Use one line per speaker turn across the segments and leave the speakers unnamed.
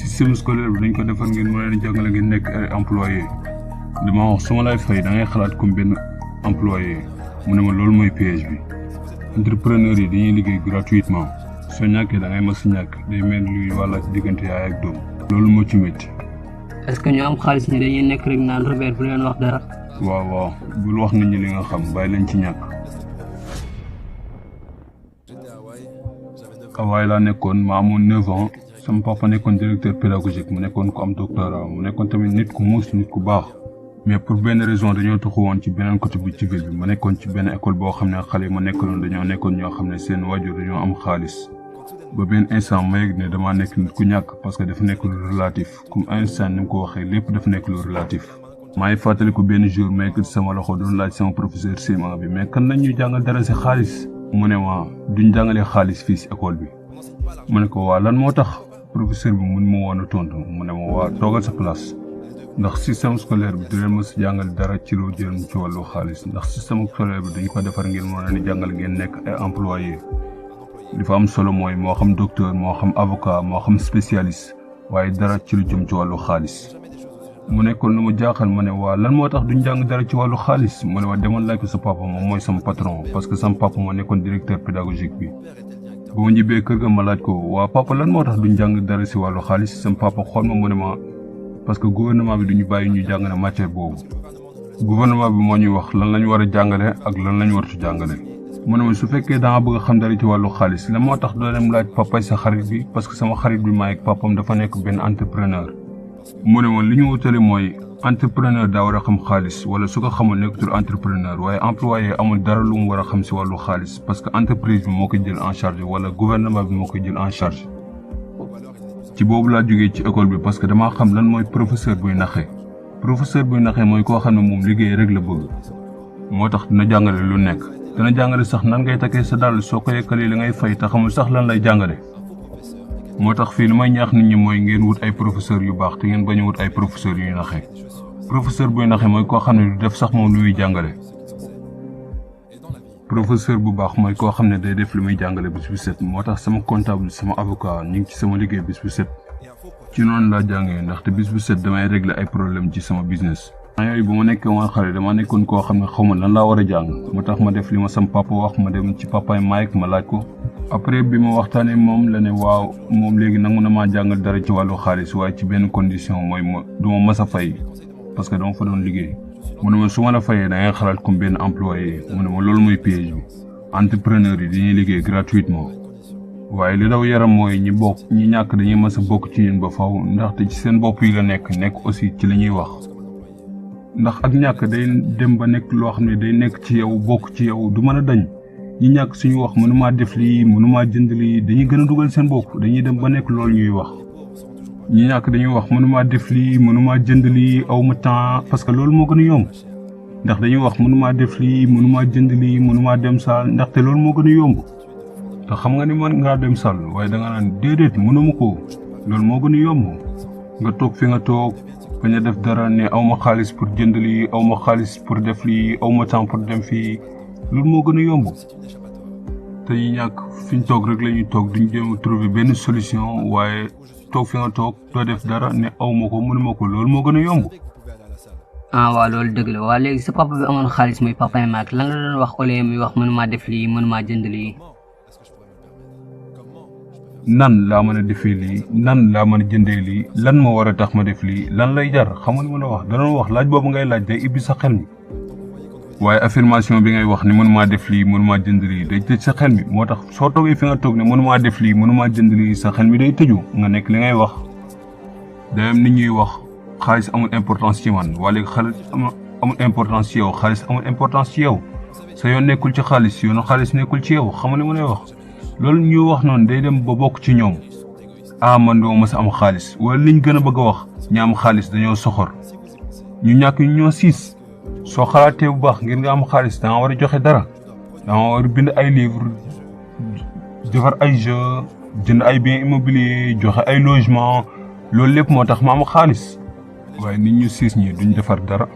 système scolaire bi dañ ko defar ngeen mën leen jàngale ngeen nekk ay employé dama wax su ma lay fay da ngay xalaat comme benn employé mu ne ma loolu mooy piège bi entrepreneur yi dañuy liggéey gratuitement soo ñàkkee da ngay mas ñàkk day mel luy wàlla ci diggante yaay ak doom loolu moo ci métti.
est-ce que ñu am xaalis ni dañuy nekk rek naan Robert bu leen wax dara.
waaw bul wax nit ñi li nga xam bàyyi leen ci ñàkk. Hawaï laa nekkoon ma amoon 9 ans sama papa nekkoon directeur pédagogique mu nekkoon ko am doctorat mu nekkoon tamit nit ku muus nit ku baax. mais pour benn raison dañoo taxu woon ci beneen côté bu ci ville bi ma nekkoon ci benn école boo xam ne xale yi ma nekkaloon dañoo nekkoon ñoo xam ne seen waajur dañoo am xaalis. ba benn instant ma yëg ne damaa nekk nit ku ñàkk parce que dafa nekk lu relatif comme Einstein ni mu ko waxee lépp dafa nekk lu relatif. maa ngi fàttaliku benn jour ma yëkkati sama loxo doon laaj sama professeur CM1 bi mais kan nañ ñu jàngal dara si xaalis. mu ne ma duñ jàngalee xaalis fii si école bi. mu ne ko waa lan moo tax professeur bi mun ma woon a tontu mu ne ma waa toogal sa place. ndax système scolaire bi du leen mës a jàngal dara ci lu jëm ci wàllu xaalis ndax système scolaire bi dañ ko defar ngeen mën leen jàngal ngeen nekk ay employé. li fa am solo mooy moo xam docteur moo xam avocat moo xam spécialiste waaye dara ci lu jëm ci wàllu xaalis. mu nekkoon lu ma jaaxal ma ne waa lan moo tax duñ jàng dara ci wàllu xaalis mu ne ma demoon laaj ko sa papa moom mooy sama patron parce que sama papa moo nekkoon directeur pédagogique bi. bu ma ñibbee kër ga ma laaj ko waa papa lan moo tax duñ jàng dara si wàllu xaalis sama papa xool ma mu ne ma parce que gouvernement bi duñu bàyyi ñu jàng na matière boobu. gouvernement bi moo ñuy wax lan lañu war a jàngale ak lan lañu waratu jàngale. mu ne ma su fekkee da nga bëgg a xam dara ci wàllu xaalis lan moo tax doo dem laaj papa sa xarit bi parce que sama xarit bi maa ak papam dafa nekk benn entrepreneur. mu ne ma li ñu wutale mooy entrepreneur daa war a xam xaalis wala su ko xamul nekkatul entrepreneur waaye employé amul dara lu mu war a xam si wàllu xaalis parce que entreprise bi moo koy jël en charge wala gouvernement bi moo koy jël en charge. ci boobu laa jógee ci école bi parce que damaa xam lan mooy professeur buy naxee. professeur buy naxee mooy koo xam ne moom liggéey rek la bëgg. moo tax dina jàngale lu nekk. dana jàngale sax nan ngay takkee sa dàll soo ko yekkalee li ngay fay te xamul sax lan lay jàngale. moo tax fii li may ñaax nit ñi mooy ngeen wut ay professeurs yu baax te ngeen bañ a wut ay professeurs yuy naxee. professeur buy naxee mooy koo xam ne du def sax moom lu muy jàngale. professeur bu baax mooy koo xam ne day def li muy jàngale bis bu set moo tax sama comptable sama avocat ñu ngi ci sama liggéey bis bu set. ci noonu laa jàngee ndaxte bis bu set damay régler ay problème ci sama business. yooyu bu ma nekkee woon xale dama nekkoon koo xam ne xaw ma lan laa war a jàng moo tax ma def li ma sam papa wax ma dem ci papaay Mike ma laaj ko. après bi ma waxtaanee moom la ne waaw moom léegi nangu na maa jàngal dara ci wàllu xaalis waaye ci benn condition mooy du ma mës a fay parce que dama fa doon liggéey. mu ne ma su ma la fayee da ngay xalaat comme benn employé mu ne ma loolu mooy piège bi entrepreneur yi dañuy liggéey gratuitement. waaye li daw yaram mooy ñi ñàkk dañuy mës a bokk ci yéen ba faw ndaxte ci seen bopp yi la nekk aussi ci li ñuy wax. ndax ak ñàkk day dem ba nekk loo xam ne day nekk ci yow bokk ci yow du mën a dañ ñi ñàkk suñu wax mënumaa def lii mënumaa jënd lii dañuy gën a dugal seen bopp dañuy dem ba nekk loolu ñuy wax. ñi ñàkk dañuy wax mënumaa def lii mënumaa jënd lii aw ma temps parce que loolu moo gën a yomb ndax dañuy wax mënumaa def lii mënumaa jënd lii mënumaa dem saal ndaxte loolu moo gën a yomb te xam nga ni mën ngaa dem saal waaye da nga naan déedéet mënuma ko loolu moo gën a yomb nga toog fi nga toog. bañ a def dara ne aw ma xaalis pour jënd lii aw ma xaalis pour def lii aw ma temps pour dem fii loolu moo gën a yomb te ñi ñàkk fi ñu toog rek la ñuy toog duñ jéem a trouver benn solution waaye toog fi nga toog doo def dara ne aw ma ko mënuma ko loolu moo gën a yomb.
waaw loolu dëgg la waa léegi sa papa bi amoon xaalis muy papa yi maag lan la doon wax au lieu muy wax mënumaa def lii mënumaa jënd lii.
nan laa mën a defee lii nan laa mën a jëndee lii lan moo war a tax ma def lii lan lay jar xamul mën a wax danoon wax laaj boobu ngay laaj day ibbi sa xel mi waaye affirmation bi ngay wax ne mënumaa def lii mënumaa jënd lii day tëj sa xel mi moo tax soo toogee fi nga toog ne mënumaa def lii mënumaa jënd lii sa xel mi day tëju nga nekk li ngay wax day am nit ñuy wax xaalis amul importance ci man waa léegi xaalis amul importance ci yow xaalis amul importance ci yow sa yoon nekkul ci xaalis yoonu xaalis nekkul ci yow xamul li mën a wax loolu ñuy wax noonu day dem ba bokk ci ñoom man doo mës a am xaalis wala liñ gën a bëgg a wax ñi am xaalis dañoo soxor ñu ñàkk ñu ñoo siis soo xalaatee bu baax ngir nga am xaalis danga war a joxe dara danga war a bind ay livre defar ay jeu jënd ay biens immobiliers joxe ay logement loolu lépp moo tax ma am xaalis waaye nit ñu siis ñi duñ defar dara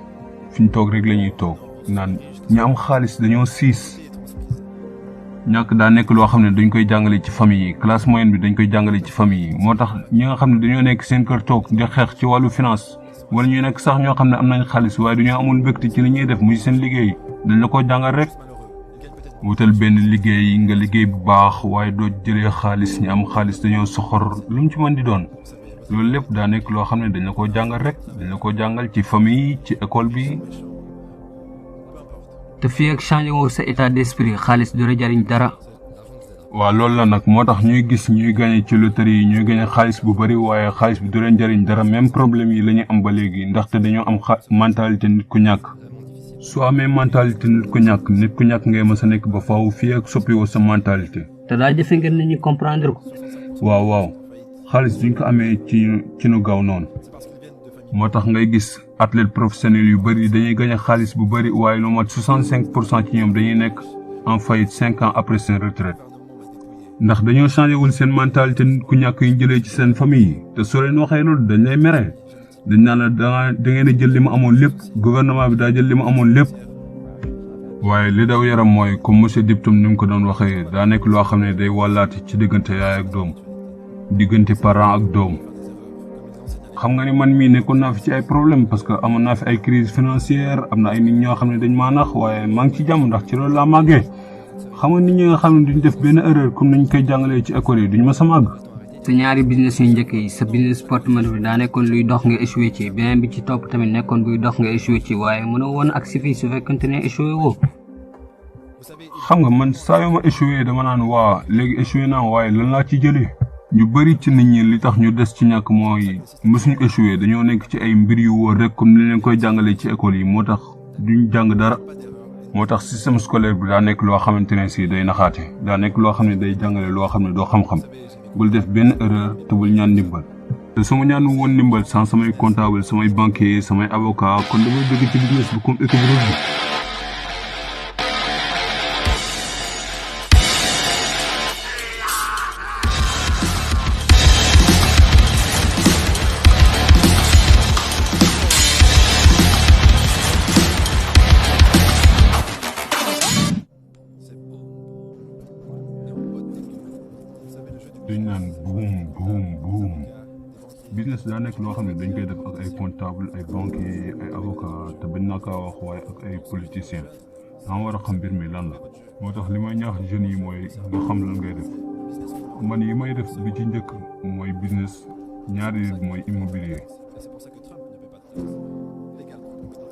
fi ñu toog rek la ñuy toog naan ñi am xaalis dañoo siis ñàkk daa nekk loo xam ne dañ koy jàngale ci famille yi classe moyenne bi dañ koy jàngale ci famille yi moo tax ñi nga xam ne dañoo nekk seen kër toog di xeex ci wàllu finance wala ñu nekk sax ñoo xam ne am nañ xaalis waaye dañoo amul mbégte ci li ñuy def muy seen liggéey dañ la ko jàngal rek wutal benn liggéey nga liggéey bu baax waaye doo jëlee xaalis ñi am xaalis dañoo soxor lu mu ci mën di doon loolu lépp daa nekk loo xam ne dañ la ko jàngal rek dañ la ko jàngal ci famille ci école bi.
te fii ak changé woo sa état d'esprit xaalis du la jariñ dara.
waaw loolu la nag moo tax ñuy gis ñuy gagné ci loterie yi ñuy gagné xaalis bu bari waaye xaalis bi du leen jariñ dara même problème yi la ñu am ba léegi ndaxte dañoo am mentalité nit ku ñàkk. soo amee mentalité nit ku ñàkk ngay mës a nekk ba faaw fii ak soppiwoo sa mentalité.
te daa jafe ngeen nit ñi comprendre ko.
waaw xaalis duñ ko amee ci nu gaaw noonu moo tax ngay gis athlète professionnel yu bëri dañuy gagné xaalis bu bëri waaye lu mat 65% ci ñoom dañuy nekk en faillite 5 ans après seen retraite ndax dañoo changé wul seen mentalité nit ku ñàkk yu jëlee ci seen famille yi te soo leen waxee loolu dañ lay mere dañ naan la da ngeen a jël li mu amoon lépp gouvernement bi daa jël li mu amoon lépp. waaye li daw yaram mooy comme monsieur Diptom ni mu ko doon waxee daa nekk loo xam ne day wàllaati ci diggante yaay ak doom diggante parent ak doom. xam nga ni man mii nekkoon naa fi ci ay problème parce que amoon naa fi ay crise financière am na ay nit ñoo xam ne dañ maa nax waaye maa ngi ci jàmm ndax ci loolu laa màggee xam nga nit ñi nga xam ne duñ def benn erreur comme niñ koy jàngalee ci école yi duñ ma sa màgg.
sa ñaari business yu njëkk yi sa business porte-monnaie bi daa nekkoon luy dox nga échoué ci beneen bi ci topp tamit nekkoon buy dox nga échoué ci waaye mënoo woon ak si fii su fekkante ne échoué woo.
xam nga man saa yoo ma échoué dama naan waa léegi échoué naa waaye lan laa ci jëlee. ñu bëri ci nit ñi li tax ñu des ci ñàkk mooy mësuñu échoué dañoo nekk ci ay mbir yu wóor rek comme ni leen koy jàngalee ci école yi moo tax duñ jàng dara moo tax système scolaire bi daa nekk loo xamante ne si day naxaate daa nekk loo xam ne day jàngale loo xam ne doo xam-xam bul def benn erreur te bul ñaan ndimbal te su ma ñaanu woon ndimbal sans samay comptable samay banquier samay avocat kon damay dëgg ci business bi comme équipe rugby. duñ naan buum business daa nekk loo xam ne dañ koy def ak ay comptable ay banquier ay avocat te bañ naa kaa wax waaye ak ay politicien dama war a xam mbir mi lan la moo tax li may ñaax jeunes yi mooy nga xam lan ngay def man yi may def bi ci njëkk mooy business ñaari mooy immobilier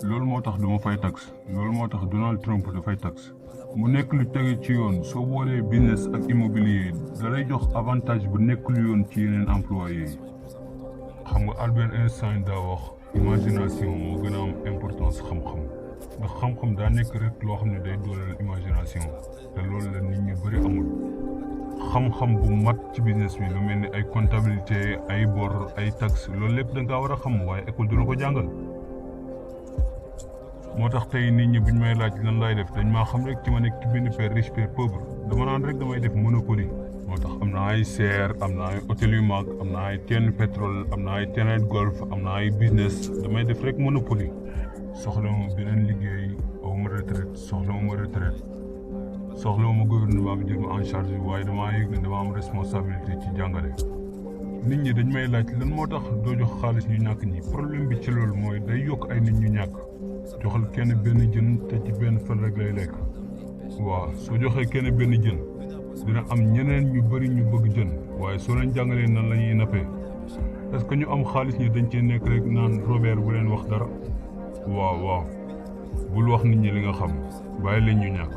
loolu moo tax du ma fay taxe loolu moo tax Donald Trump dafay taxe mu nekk lu tege ci yoon soo boolee business ak immobilier da lay jox avantage bu nekkul yoon ci yeneen employés yi xam nga Albert Einstein daa wax imagination moo gën a am importance xam-xam ndax xam-xam daa nekk rek loo xam ne day dooleel imagination te loolu la nit ñu bëri amul xam-xam bu mat ci business bi lu mel ni ay comptabilité ay bor ay taxe loolu lépp da nga war a xam waaye école du la ko jàngal moo tax tey nit ñi buñ may laaj lan laay def dañ maa xam rek ci ma nekk ci benn père riche père pauvre dama naan rek damay def monopoly moo tax am na ay serre am na ay hôtel yu mag am na ay teen pétrole am na ay terrain de golf am na ay business damay def rek monopoly soxla ma beneen liggéey aw ma retraite soxla ma retraite soxla ma gouvernement bi jël ma en charge waaye damaa yëg ne dama am responsabilité ci jàngale nit ñi dañ may laaj lan moo tax doo jox xaalis ñu ñàkk ñi problème bi ci loolu mooy day yokk ay nit ñu ñàkk joxal kenn benn jën te ci benn fan rek lay lekk waaw soo joxee kenn benn jën dina am ñeneen ñu bëri ñu bëgg jën waaye soo leen jàngalee nan la ñuy nappee est-ce que ñu am xaalis ñi dañ cee nekk rek naan Robert bu leen wax dara waaw bul wax nit ñi li nga xam bàyyi leen ñu ñàkk